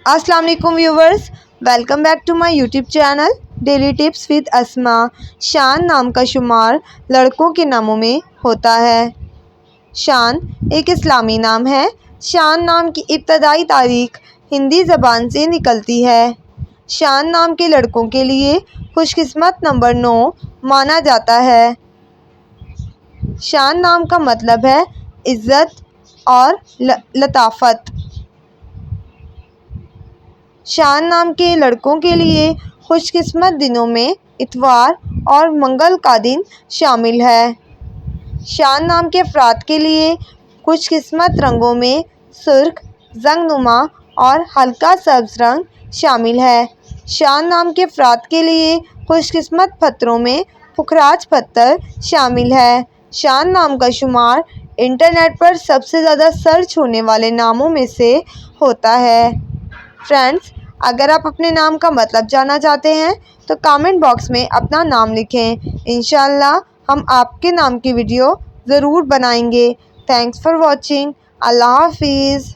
अस्सलाम वालेकुम viewers, welcome back to my YouTube channel daily tips with Asma. शान नाम का शुमार लड़कों के नामों में होता है। शान एक इस्लामी नाम है। शान नाम की इब्तदाई तारीख हिंदी ज़बान से निकलती है। शान नाम के लड़कों के लिए खुशकिस्मत नंबर 9 माना जाता है। शान नाम का मतलब है इज़्ज़त और लताफ़त। शान नाम के लड़कों के लिए खुशकिस्मत दिनों में इतवार और मंगल का दिन शामिल है। शान नाम के अफराद के लिए खुशकिस्मत रंगों में सुर्ख, जंगनुमा और हल्का सब्ज़ रंग शामिल है। शान नाम के अफराद के लिए खुशकिस्मत पत्थरों में पुखराज पत्थर शामिल है। शान नाम का शुमार इंटरनेट पर सबसे ज़्यादा सर्च होने वाले नामों में से होता है। फ्रेंड्स, अगर आप अपने नाम का मतलब जानना चाहते हैं तो कमेंट बॉक्स में अपना नाम लिखें। इंशाअल्लाह हम आपके नाम की वीडियो ज़रूर बनाएंगे। Thanks for watching. अल्लाह हाफिज़।